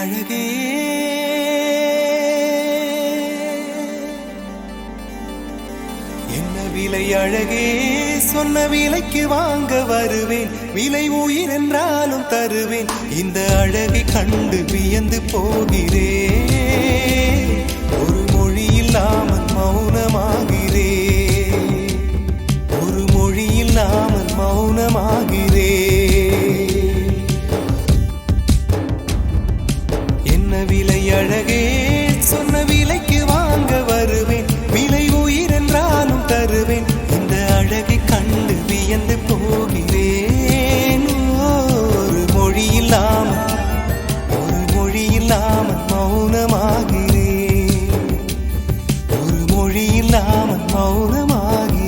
அழகே என்ன விலை அழகே சொன்ன விலைக்கு வாங்க வருவேன் விலை உயிர் என்றாலும் தருவேன் இந்த அழகை கண்டு வியந்து போகிறேன் ஒரு மொழி இல்லாமல் மௌனமாகிறேன் ஒரு மொழி இல்லாமல் மௌனமாகிறேன் என்ன விலை அழகே சொன்ன விலைக்கு வாங்க வருவேன் விலை உயிர் என்றாலும் தருவேன் இந்த அழகை கண்டு வியந்து போகிறேன் ஒரு மொழி இல்லாமல் மௌனமாகிறேன் ஒரு மொழி இல்லாமல் மௌனமாகிறேன்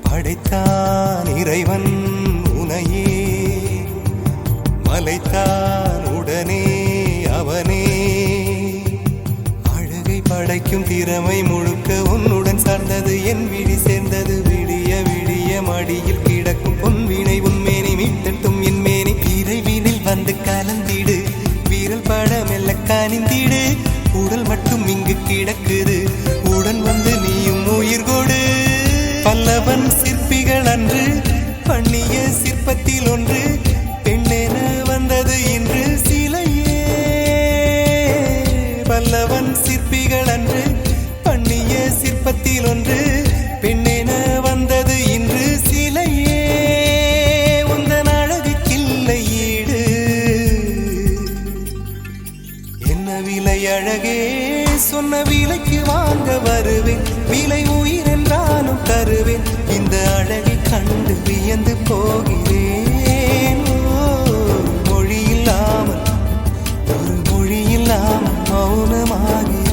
படைத்தான் இறைவன் உனையே மலைத்தான் உடனே அவனே அழகை படைக்கும் திறமை முழுக்க உன்னுடன் சார்ந்தது என் விழி சேர்ந்தது விடிய விடிய மடியில் கிடக்கும் பொன்வினை உன்மேனி மீட்டட்டும் என் மேனி விரைவினில் வந்து கலந்திடு வீரல் பட மெல்ல கனிந்திடு உடல் மட்டும் இங்கு கிடக்குது உடன் வந்து நீயும் உயிர் கொடு பல்லவன் சிற்பிகள் அன்று பண்ணிய சிற்பத்தில் ஒன்று பெண்ணென வந்தது இன்று சிலையே பல்லவன் சிற்பிகள் அன்று பண்ணிய சிற்பத்தில் ஒன்று பெண்ணென வந்தது இன்று சிலையே உந்தன் அழகுக்கில்லை ஈடு என்ன விலை அழகே சொன்ன விலைக்கு வாங்க வருவேன் விலை உயிர் என்றாலும் தருவேன் இந்த அழகை கண்டு வியந்து போகிறேன் மொழி இல்லாமல் ஒரு மொழி இல்லாமல் மௌனமாகிறேன்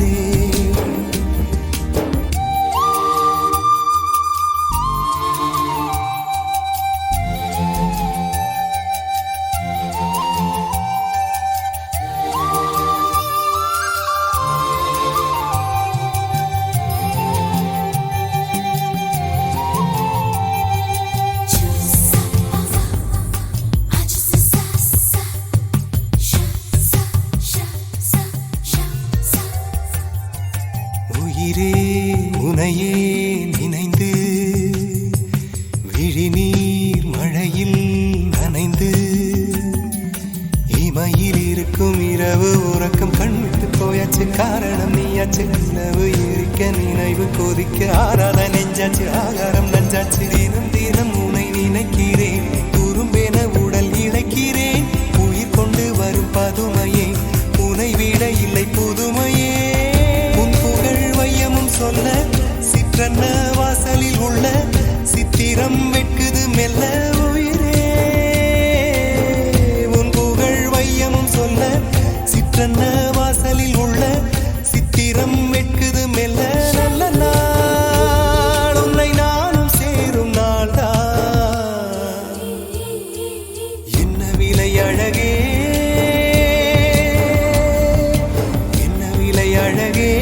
உயிரே உனையே நினைந்து விழிநீர் மழையில் நனைந்து இமையில் இருக்கும் இரவு உறக்கம் கண்விட்டு போயாச்சு காரணம் நீயாச்சு நிலவு எரிக்க நினைவு கொதிக்க ஆறாத நெஞ்சாச்சு ஆகாரம் நஞ்சாச்சு தினம் தினம் உனை நினைக்கிறேன் துரும்பென உடல் இழைக்கிறேன் உயிர் கொண்டு வரும் பதுமையே உனை விட இல்லை புதுமையே சொல்ல சிற்றன்ன வாசலில் உள்ள சித்திரம் வெட்குது மெல்ல உயிரே உன் புகழ் வையமும் சொல்ல சிற்றன்ன வாசலில் உள்ள சித்திரம் வெட்குது மெல்ல நல்ல நாள் உன்னை நானும் சேரும் நாள்தான் என்ன விலை அழகே என்ன விலை அழகே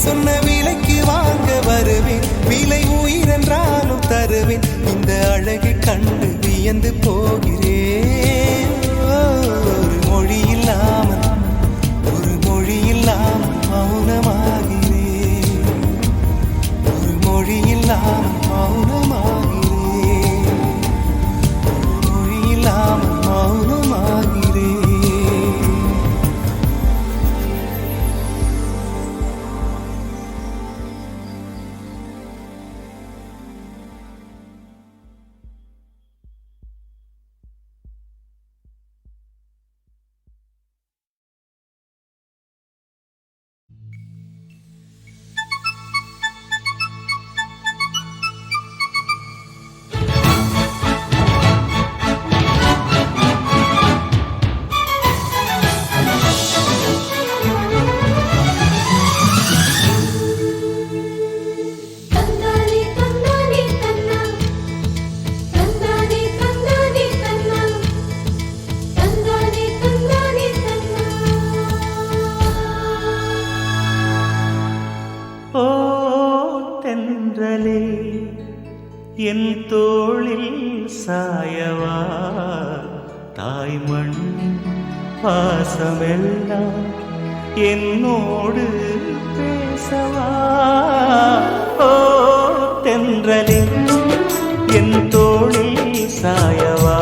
சொன்ன விலைக்கு வாங்க வருவேன் விலை உயிர் என்றாலும் தருவேன் இந்த அழகை கண்டு வியந்து போகிறேன் ஒரு மொழி இல்லாமல் மௌனமாகிறேன் ஒரு மொழி இல்லாமல் மௌனமாகிறேன் ஒரு மொழி இல்லாமல் மௌனமாகிறேன் தென்றலே என் தோளில் சாயவா தாய் மண்ணின் பாசமெல்லாம் என்னோடு பேசவா ஓ தென்றலே என் தோளில் சாயவா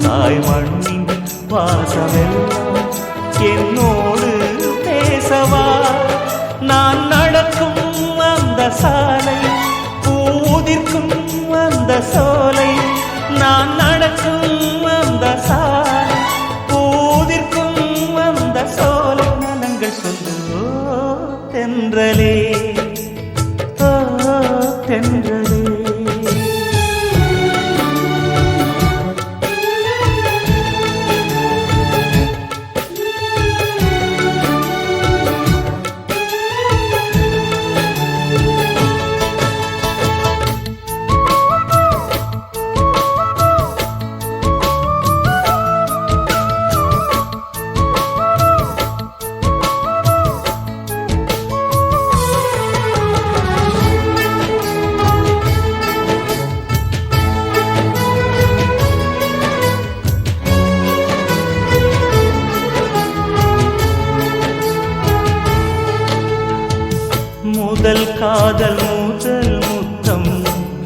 தாய் மண்ணின் பாசமெல்லாம் என்னோடு பேசவா நான் நடக்கும் அந்த சாலை பூதிர்க்கும் அந்த சோலை நான் நடக்கும் அந்த சாலை பூதிர்க்கும் அந்த சோலை நலங்கள் சொல்லு தென்றலே தென்றலே முதல் காதல் முதல் முத்தம்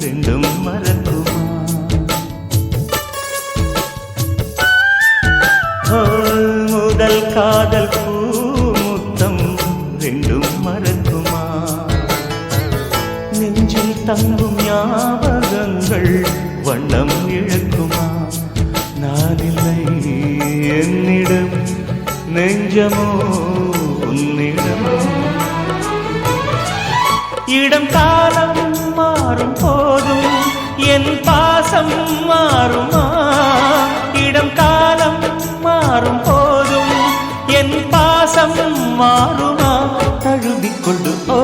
ரெண்டும் மறக்குமா முதல் காதல் பூ முத்தம் ரெண்டும் மறக்குமா நெஞ்சில் தங்கும் ஞாபகங்கள் வண்ணம் இழக்குமா நான் இல்லை என்னிடம் நெஞ்சமோ உன்னிடம் இடம் காலம் மாறும் போதும் என் பாசம் மாறுமா இடம் காலம் மாறும் போதும் என் பாசம் மாறுமா தழுவிக்கொண்டு ஓ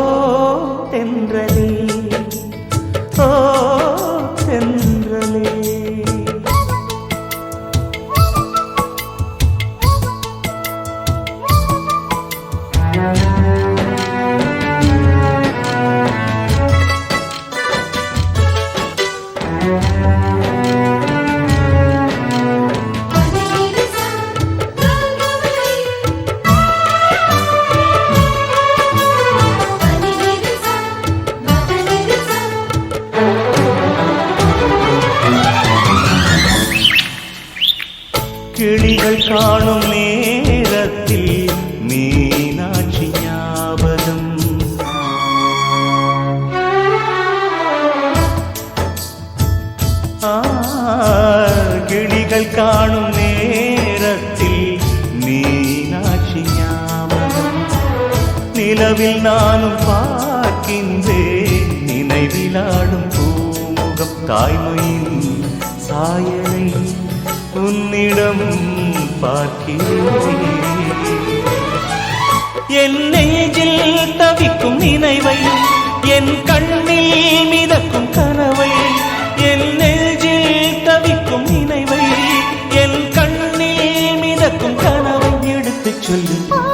தென்றலே ஓ தென்றலே கிளிகள் காணும் நேரத்தில் மீனாட்சி ஞாபகம் கிளிகள் காணும் நேரத்தில் மீனாட்சி ஞாபகம் நிலவில் நானும் பார்க்கின்றேன் நினைவிலாடும் பூமுகம் தாய்மையின் சாயலை உன்னிடம் பார்க்கிறேன் என் நெஞ்சில் தவிக்கும் நினைவை என் கண்ணில் மிதக்கும் கனவை என் நெஞ்சில் தவிக்கும் நினைவை என் கண்ணில் மிதக்கும் கனவை எடுத்துச் சொல்லு Oh,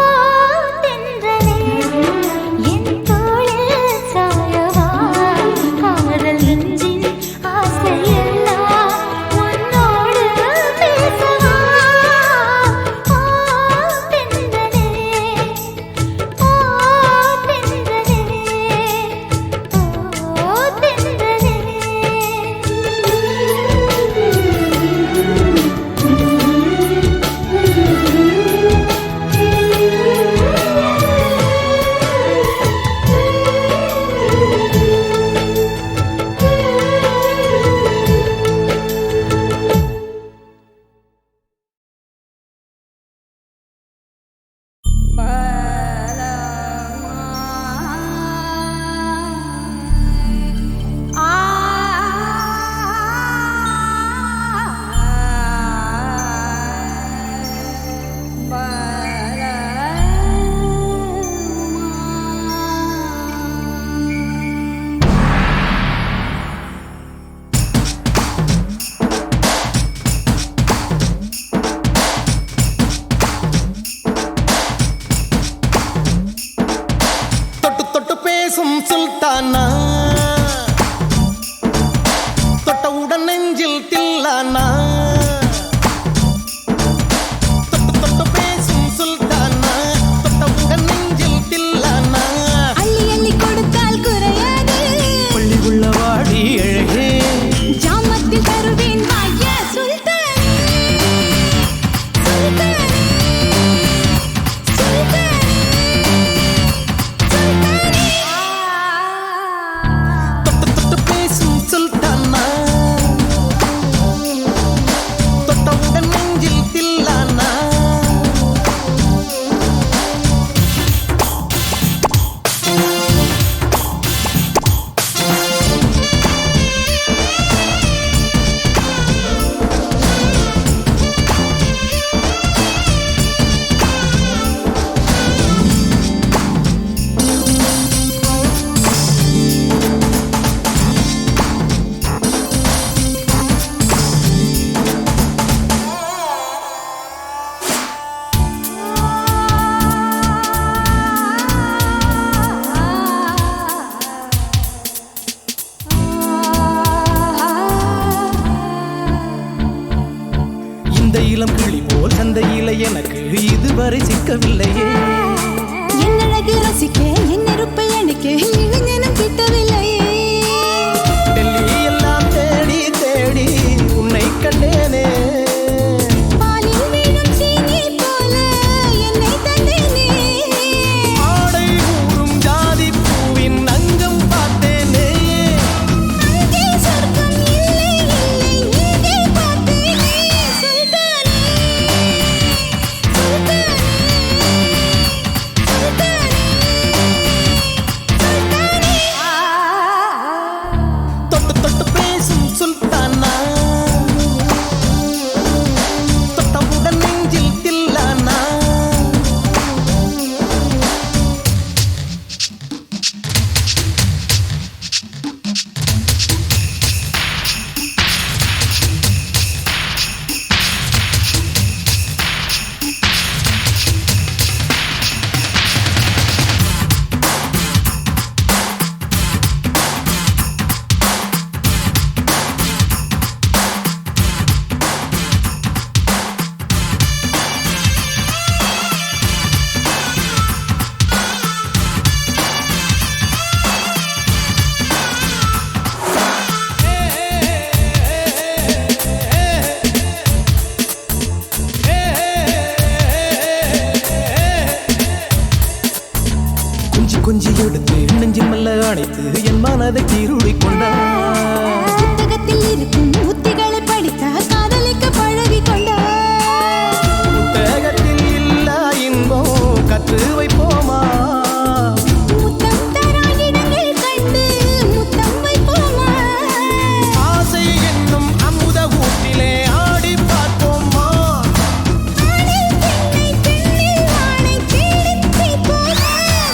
இளம் கிளி போல் சந்தையில எனக்கு இதுவரை சிக்கவில்லையே. என் அழகு ரசிக்க என் நெருப்பை அணைக்க இளைஞனும் கிட்டவில்லையே. டெல்லி எல்லாம் தேடி தேடி உன்னை கண்டேனே. பாலில் வீழும் சீனி போல என்னை தந்தேனே. ஆடை ஊறும் ஜாதி பூவின் அங்கம் பார்த்தேனே. அங்கே சொர்க்கம் இல்லை இல்லை இங்கே பார்த்தேனே. சுல்தானே சுல்தானே சுல்தானே தொட்டு தொட்டு பேசும் சுல்தானா, தொட்டவுடன் நெஞ்சில் தில்லானா. கொஞ்சி கொஞ்சி எடுத்து நெஞ்சில் மெல்ல அணைத்து என் மனதை கீருளி கொண்டார். புத்தகத்தில் இருக்கும் உத்திகளை படித்தா காதலிக்க பழகி கொண்டார். புத்தகத்தில் இல்ல இன்பம் கற்று வைப்போமா. முத்தம் தரா இடங்கள் கண்டு முத்தம் வைப்போமா. ஆசை என்னும் அமுத ஊட்டிலே ஆடி பார்ப்போமா. ஆணில் பெண்ணை பெண்ணில் ஆணை தேடித் தீர்ப்போமா.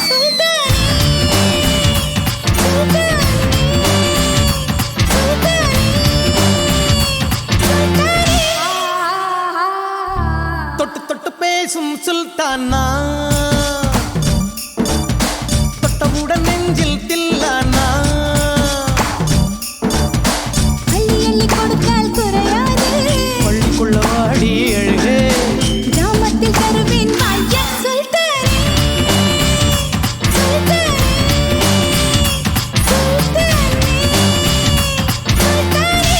சுல்தானே சுல்தானே சுல்தானே சுல்தானே. தொட்டு தொட்டு பேசும் சுல்தானா, தொட்டவுடன் நெஞ்சில் தில்லானா. அள்ளி அள்ளி கொடுத்தால் குறையாது. பள்ளிக்குள்ள வாடி அழுகே. கிராமத்தில் தருவேன் வாயா. சுல்தானே சுல்தானே சுல்தானே சுல்தானே.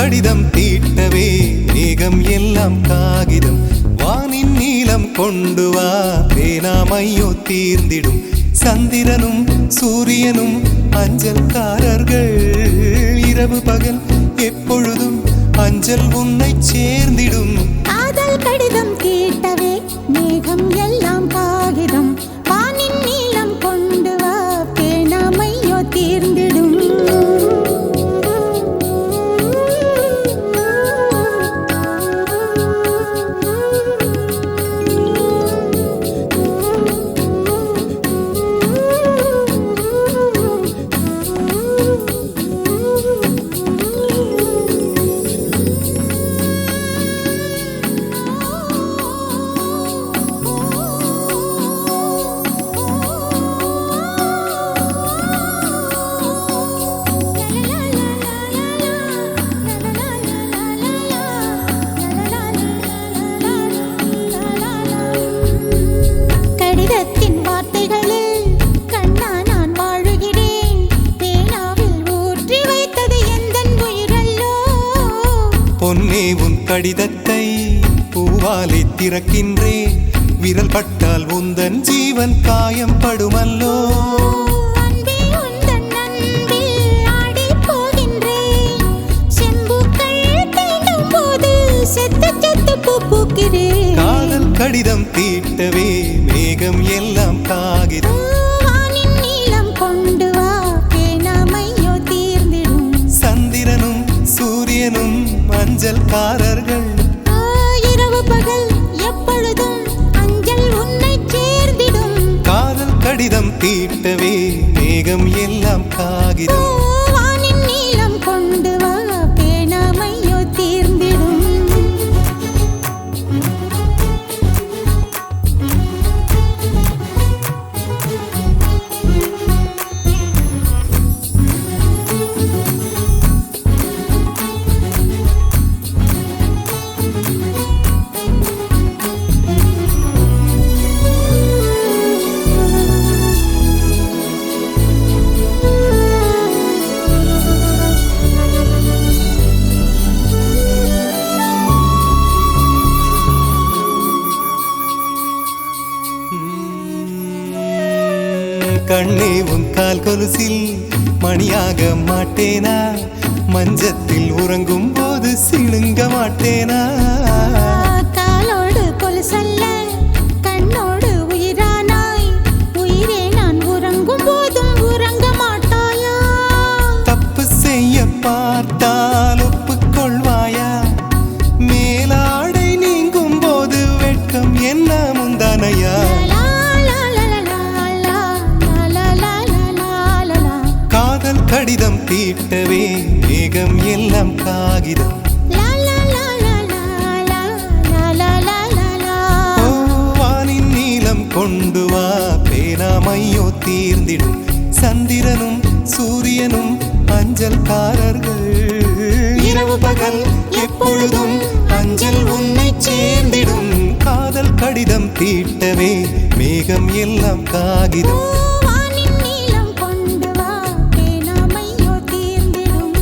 கடிதம் தீட்டவே மேகம் எல்லாம் காகிதம் வானின் நீலம் கொண்டு வா பேனாமையோ தீர்ந்திடும் சந்திரனும் சூரியனும் அஞ்சல்காரர்கள் இரவு பகல் எப்பொழுதும் அஞ்சல் உன்னை சேர்ந்திடும் காதல் கடிதம் தீட்டவே மேகம் எல்லாம் காகிதம் வானின் நீலம் கொண்டு வா பேனாமையோ தீர்ந்திடும் கடிதத்தின் வார்த்தைகளில் கண்ணா நான் வாழுகிறேன் பேனாவில் ஊற்றி வைத்தது எந்தன் உயிரல்லோ பொன்னே உன் கடிதத்தை பூவாலை திறக்கின்றேன் விரல் பட்டால் உந்தன் ஜீவன் காயம் படுமல்லோ அன்பே உந்தன் அன்பில் ஆடிப் போகின்றேன் செம்புக்கள் தீண்டும் போது செத்து செத்து பூக்கிறேன் காதல் கடிதம் தீட்டவே மேகம் எல்லாம் காகிதம் வானின் நீலம் கொண்டு வா பேனாமையோ தீர்ந்திடும் சந்திரனும் சூரியனும் அஞ்சல்காரர்கள் இரவு பகல் எப்பொழுதும் அஞ்சல் உன்னை சேர்ந்திடும் காதல் கடிதம் தீட்டவே மேகம் எல்லாம் காகிதம் வானின் நீலம் கொண்டு வா பேனாமையோ தீர்ந்திடும் கண்ணே உன் கால் கொலுசில் மணியாக மாட்டேனா மஞ்சத்தில் உறங்கும் போது சிணுங்க மாட்டேனா காலோடு கொலுசல்ல கண்ணோடு உயிரானாய் உயிரே நான் உறங்கும் போதும் உறங்க மாட்டாயா தப்பு செய்ய பார்த்தால் ஒப்புக்கொள்வாயா மேலாடை நீங்கும் போது வெட்கம் என்ன முந்தானையா காதல் கடிதம் தீட்டவே மேகம் எல்லாம் காகிதம் ஓ, வானின் நீலம் கொண்டு வா பேனாமையோ தீர்ந்திடும் சந்திரனும் சூரியனும் அஞ்சல்காரர்கள் இரவு பகல் எப்பொழுதும் அஞ்சல் உன்னை சேர்ந்திடும் காதல் கடிதம் தீட்டவே மேகம் எல்லாம் காகிதம் வானின் நீலம் கொண்டு வா பேனாமையோ தீர்ந்திடும்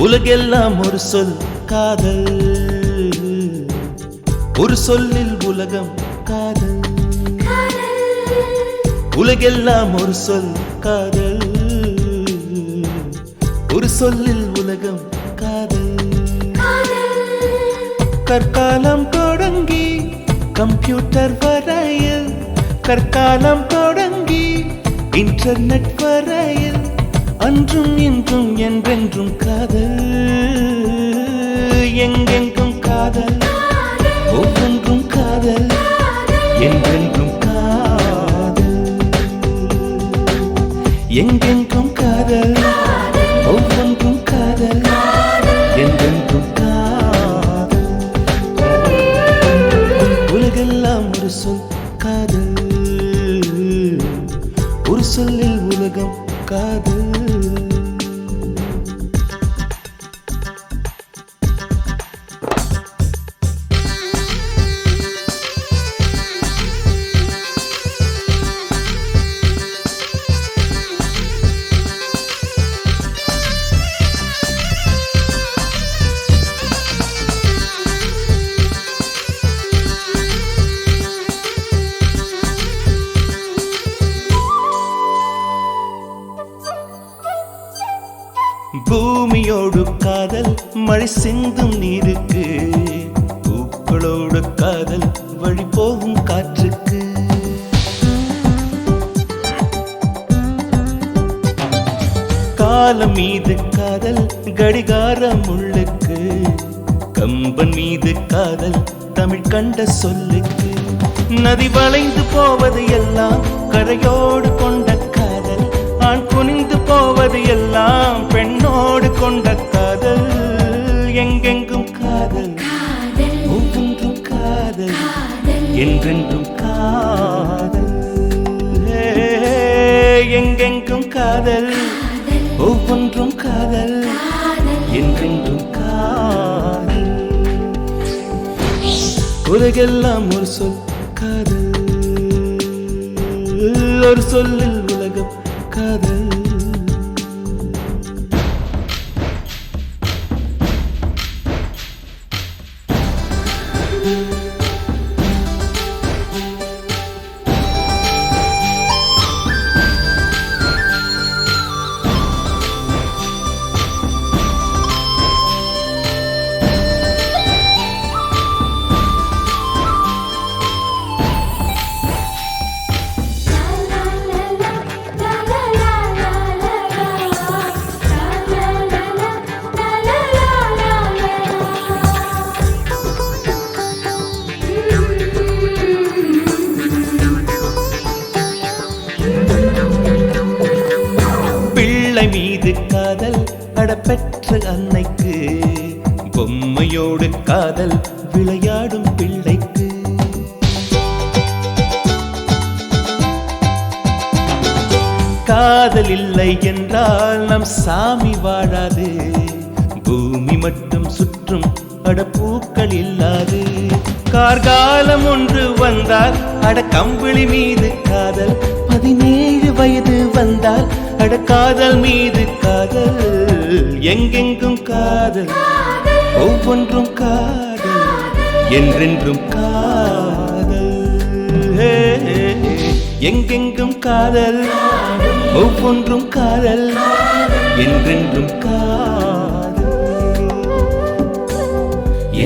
உலகெல்லாம் ஒரு சொல் காதல், ஒரு சொல்லில் உலகம் காதல். உலகெல்லாம் ஒரு சொல் காதல், ஒரு சொல்லில் உலகம் காதல். கற்காலம் தொடங்கி கம்ப்யூட்டர் வரையில், கற்காலம் தொடங்கி இன்டர்நெட் வரையில், அன்றும் இன்றும் என்றென்றும் காதல். எங்கெங்கும் காதல், ஒவ்வொன்றும் காதல், என்றென்றும் காதல். எங்கெங்கும் காதல், ஒவ்வொன்றும் காதல், என்றென்றும் காதல். உலகெல்லாம் ஒரு சொல் காதல், ஒரு சொல்லில் உலகம் காதல். பூமியோடு காதல், மழை சிந்தும் நீருக்கு, பூக்களோடு காதல், வழி போகும் காற்றுக்கு. காலம் மீது காதல், கடிகாரம் உள்ளுக்கு, கம்பன் மீது காதல், தமிழ் கண்ட சொல்லுக்கு. நதி வளைந்து போவது எல்லாம் கரையோடு கொண்ட காதல், ஆண் குனிந்து போவது எல்லாம் பெண்ணோடு கொண்ட காதல். எங்கெங்கும் காதல், ஒவ்வொன்றும் காதல், என்றென்றும் காதல். எங்கெங்கும் காதல், ஒவ்வொன்றும் காதல், என்றென்றும் காதல். உலகெல்லாம் ஒரு சொல் காதல், ஒரு சொல்லில் உலகம் காதல். பிள்ளை மீது காதல், அடப்பெற்ற அன்னைக்கு, பொம்மையோடு காதல், விளையாடும் பிள்ளைக்கு. காதல் இல்லை என்றால் நம் சாமி வாழாது, பூமி மட்டும் சுற்றும், அடப்பூக்கள் இல்லாது. கார்காலம் ஒன்று வந்தால் அட கம்பிளி மீது காதல், 17 வயது வந்தால் அட காதல் மீது காதல். எங்கெங்கும் காதல், ஒவ்வொன்றும் காதல், என்றென்றும் காதல். எங்கெங்கும் காதல், ஒவ்வொன்றும் காதல், என்றென்றும் காதல்,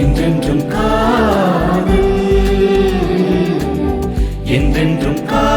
என்றென்றும் காதல், என்றென்றும் காதல்.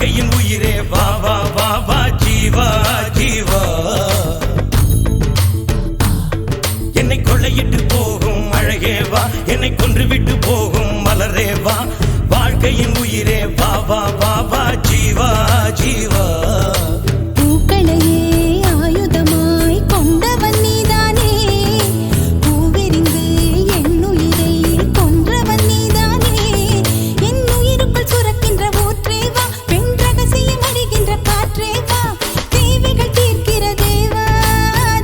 வாழ்க்கையின் உயிரே வா வா வா வா ஜீவா ஜீவா என்னை கொள்ளையிட்டு போகும் அழகே வா என்னை கொன்றுவிட்டு போகும் மலரே வா வாழ்க்கையின் உயிரே வா வா வா வா ஜீவா ஜீவா பூக்களையே ஆயுதமாய் கொண்டவன் நீதானே பூவெறிந்து என் உயிரை கொன்றவன் நீதானே என் உயிருக்குள் சுரக்கின்ற ஊற்றே வா பெண் ரகசியம் அறிகின்ற காற்றே வா தேவைகள் தீர்க்கிற தேவா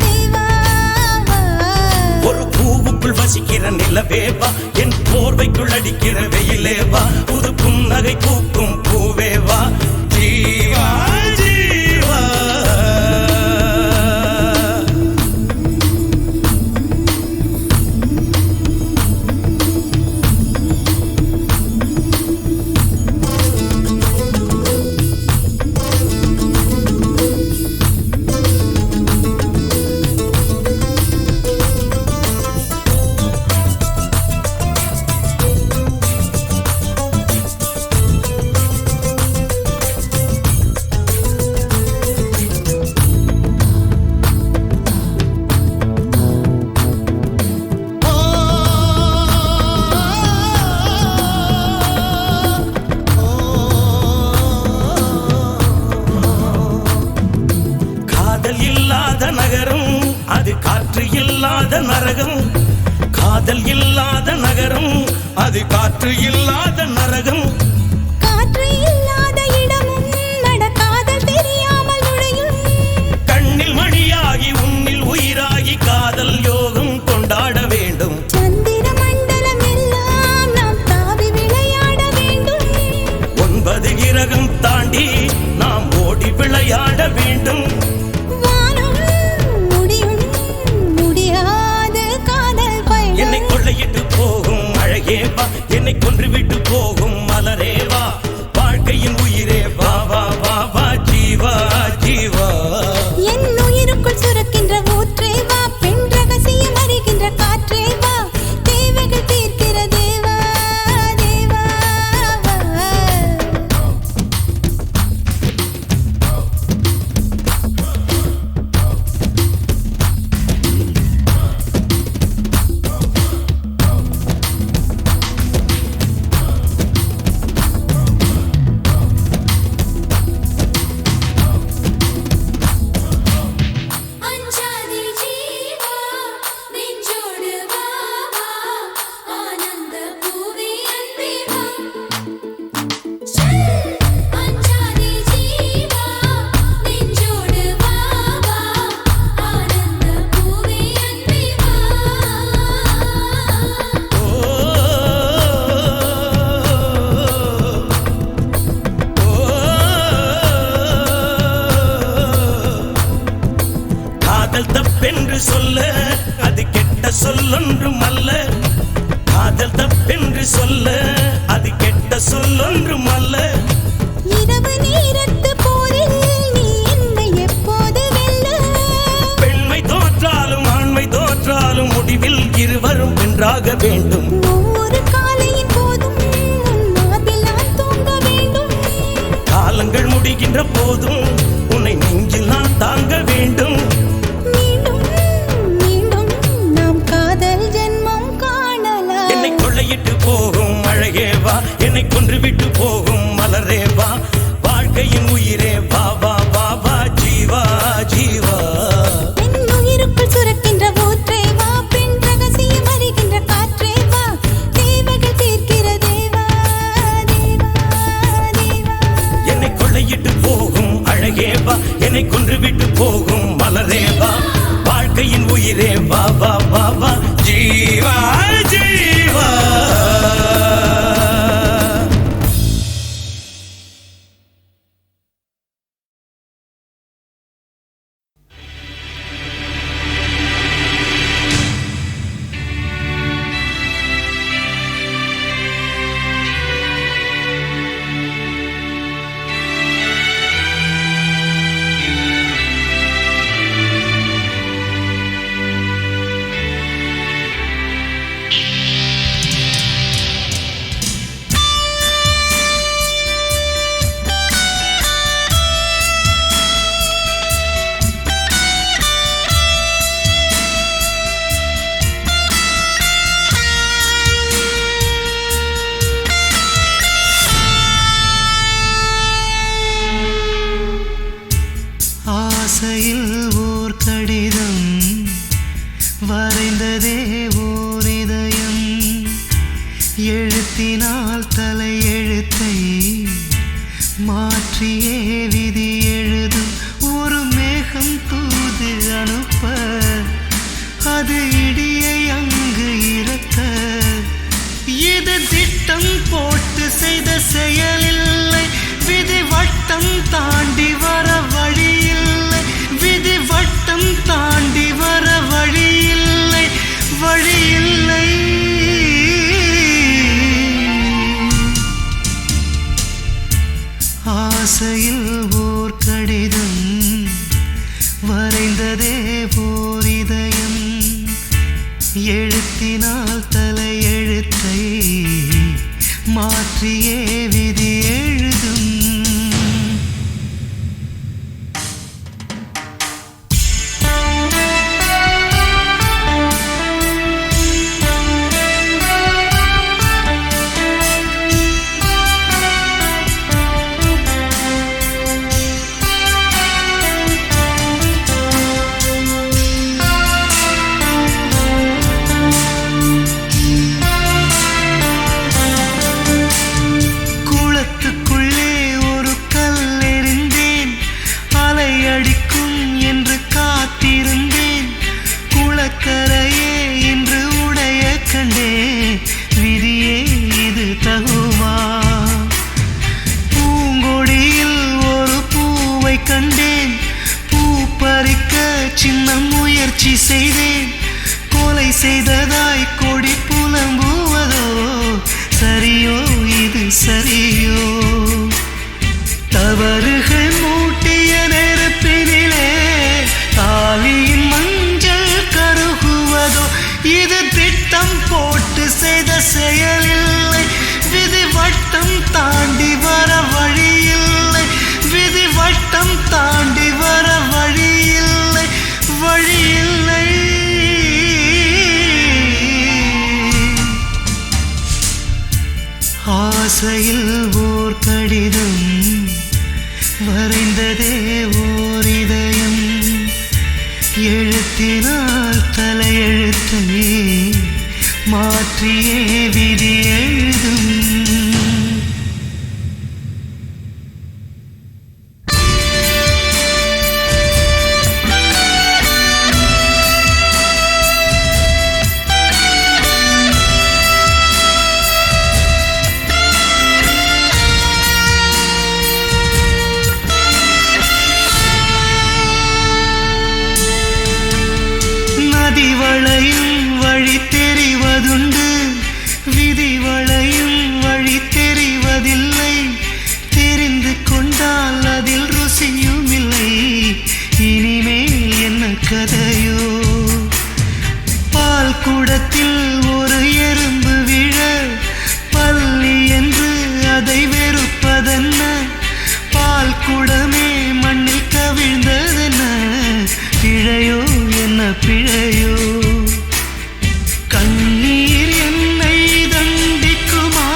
தேவா ஒரு பூவுக்குள் வசிக்கிற நிலவே வா என் போர்வைக்குள் அடிக்கிற வெயிலே வா புது புன்னகை பூக்கும் பூவே வா ஜீவா ஜீவா நரகம் காதல் இல்லாத நகரம் அது காற்று இல்லாத நரகம் காற்று இல்லாத இடமும் நடக்காதல் தெரியாமல் நுழையும் கண்ணில் மணியாகி உன்னில் உயிராகி காதல் யோகம் கொண்டாட வேண்டும் சந்திர மண்டலம் எல்லாம் நாம் தாவி விளையாட வேண்டும் 9 கிரகம் தாண்டி நாம் ஓடி விளையாட வேண்டும் என்னை கொள்ளையிட்டு போகும் அழகே வா என்னை கொன்றுவிட்டு போகும் மலரே வா வாழ்க்கையின் உயிரே வா வா வா வா ஜீவா ஜீவா என் உயிருக்குள் சுரக்கின்ற ஊற்றே வா பெண் ரகசியம் அறிகின்ற காற்றே வா தேவைகள் தீர்க்கிற தேவா தேவா தப்பென்று சொல்ல அது கெட்ட சொல்லொன்றும் அல்ல காதல் தப்பென்று சொல்ல அது கெட்ட சொல்லொன்றும் அல்ல இரவு நேரத்து போரில் நீ என்னை எப்போது வெல்ல பெண்மை தோற்றாலும் ஆண்மை தோற்றாலும் முடிவில் இருவரும் வென்றாக வேண்டும் ஒவ்வொரு காலையின் போதும் உன் மார்பில் நான் தூங்க வேண்டும் காலங்கள் முடிகின்ற போதும் உன்னை நெஞ்சில் நான் தாங்க வேண்டும் போகும் அழகே வா என்னை கொன்றுவிட்டு போகும் மலரே வா வாழ்க்கையின் உயிரே வா வா வா வா ஜீவா ஜீவா என் உயிருக்குள் சுரக்கின்ற ஊற்றே வா பெண் ரகசியம் அறிகின்ற காற்றே வா தேவைகள் தீர்க்கிற தேவா தேவா தேவா என்னை கொள்ளையிட்டு போகும் அழகே வா என்னை கொன்றுவிட்டு போகும் மலரே வா வாழ்க்கையின் உயிரே வா வா வா வா ஜீவா ஜீவா ஆசையில் ஓர் கடிதம் வரைந்ததே ஓர் இதயம் எழுத்தினால் தலையெழுத்தை மாற்றியே விதி எழுதும் ஒரு மேகம் தூது அனுப்ப அது இடியை அங்கு இறக்க இது திட்டம் போட்டு செய்த செயலில்லை விதி வட்டம் தாண்டி வர வழியில்லை விதி வட்டம் தாண்டி வர வழியில்லை வழியில்லை ஆசையில் ஓர் கடிதம் வரைந்ததே ஓர் இதயம் எழுத்தினால் தலையெழுத்தை மாற்றியே விதி எழுதும் கண்டேன் பூ பறிக்க சின்ன முயற்சி செய்தேன் கொலை செய்ததாய் கொடி புலம்புவதோ சரியோ இது சரியோ தவறுகள் மூட்டிய நெருப்பினிலே தாலியின் மஞ்சள் கருகுவதோ இது திட்டம் போட்டு செய்த செயலில்லை விதி வட்டம் தாண்டி வர வழியில்லை விதி வட்டம் தாண்டி வர வழியில்லை வழியில்லை ஆசையில் ஓர் கடிதம் வரைந்ததே ஓர் இதயம் எழுத்தினால் தலையெழுத்தை மாற்றியே விதி எழுதும் நதி வளையும் வழி தெரிவதுண்டு விதி வளையும் வழி தெரிவதில்லை தெரிந்து கொண்டால் அதில் ருசியும் இல்லை இனிமேல் என்ன கதையோ பால் குடத்தில் ஒரு எறும்பு விழ பள்ளி என்று அதை வெறுப்பதென்ன பால் குடமே மண்ணில் கவிழ்ந்ததென்ன பிழையோ என்ன பிழையோ கண்ணீர் என்னை தண்டிக்குமா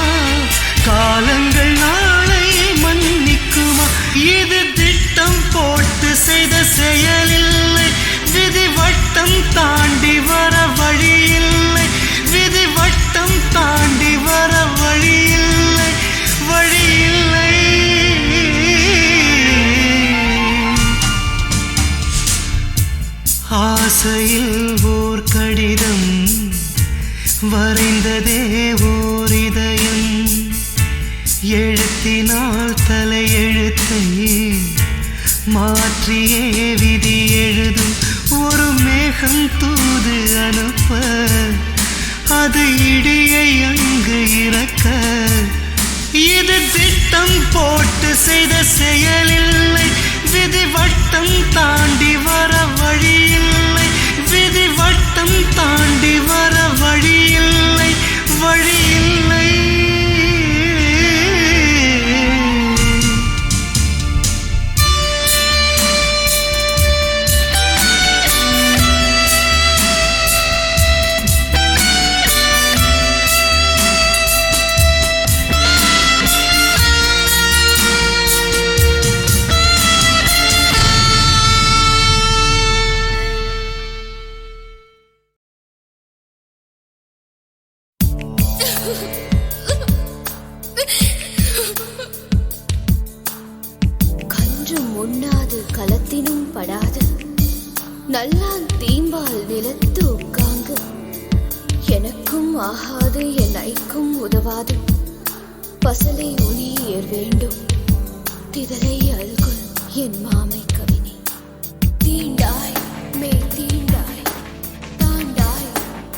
காலங்கள் நாளை மன்னிக்குமா இது திட்டம் போட்டு செய்த செயலில்லை விதி வட்டம் தாண்டி வர வழியில்லை விதி வட்டம் தாண்டி வர வழியில்லை வழியில்லை ஆசையில் ஓர் கடிதம் வரைந்ததே ஓர் இதயம் எழுத்தினால் தலையெழுத்தை மாற்றியே விதி எழுதும் ஒரு மேகம் தூது அனுப்ப அது இடியை அங்கு இறக்க இது திட்டம் போட்டு செய்த செயலில்லை விதி வட்டம் தாண்டி வர வழியில்லை விதி வட்டம் தாண்டி வர வழியில்லை வழியில்லை உண்ணாது களத்தினும் படாது நல்லான் தீம்பால் நிலத்து உட்காங்கு எனக்கும் ஆகாது என் ஐக்கும் உதவாது பசலை உனியர் வேண்டும் திதலை அல்குல் என் மாமை கவினி தீண்டாய் மே தீண்டாய் தாண்டாய்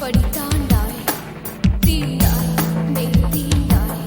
படி தாண்டாய் தீண்டாய் மே தீண்டாய்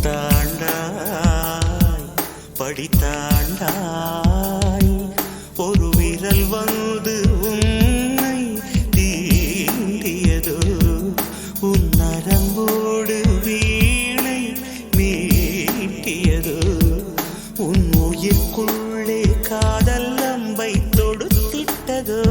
தாண்டாய் படி தாண்டாய் ஒரு விரல் வந்து உன்னை தீண்டியதோ உன் நரம்போடு வீணை மீட்டியதோ உன் உயிர்க்குள்ளே காதல் அம்பை தொடுத்திட்டதோ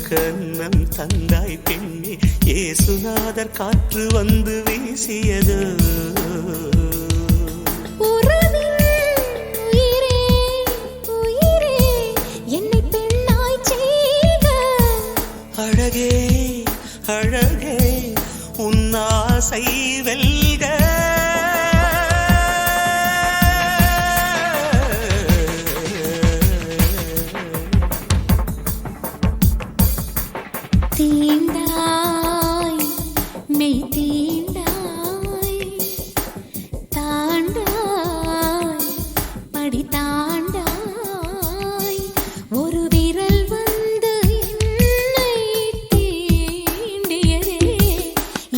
கண்ணம் தந்தாய் பெண்ணே ஏசுநாதர் காற்று வந்து வீசியது அழகே அழகே உன்னாசை வெல்க தீண்டாய் மெய் தீண்டாய் தாண்டாய் படி தாண்டாய் ஒரு விரல் வந்து என்னை தீண்டியதே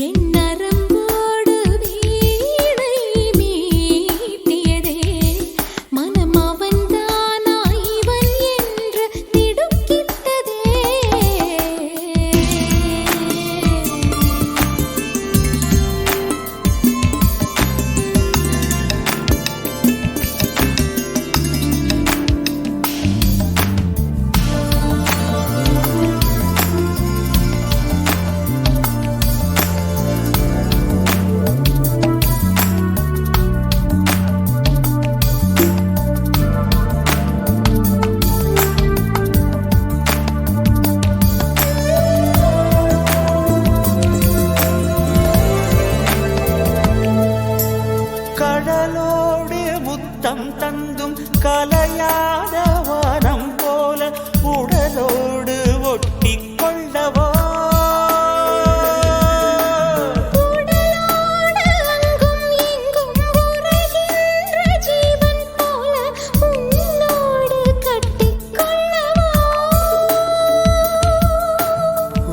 என் நரம்போடு வீணை மீட்டியதே மனம் அவன்தானா இவன் என்று திடுக்கிட்டதே கடலோடு முத்தம் தந்தும் கலையாத வானம் போல உடலோடு ஒட்டி கொள்ளவோ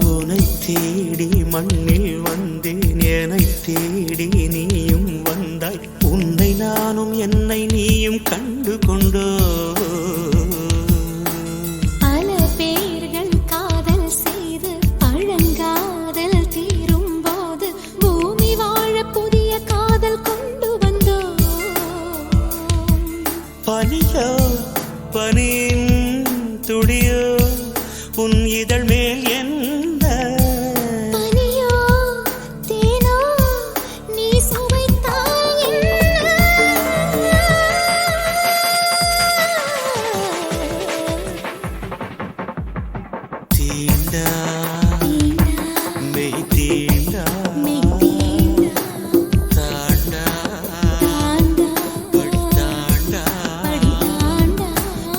உனை தேடி மண்ணில் வந்தேன் என்னை தேடி நீயும் வந்த பனியோ பனியின் துடியோ உன் இதழ் மேல் என்ன பனியோ தேனோ நீ சுவைத்தாய் என்ன தீண்டா மெய் தீண்டா தாண்டா படி தாண்டா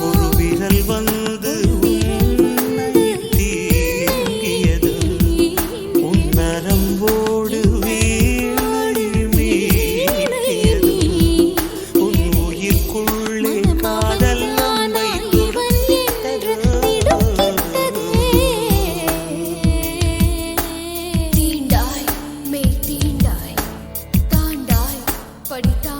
ஒரு விரல் வந்து உன்னை தீண்டியது உன் நரம்போடு வீணை மீட்டியது உன் உயிர்க்குள்ளே காதல் நம்மை தீண்டாய் மெய் தீண்டாய் தாண்டாய் படித்தாய்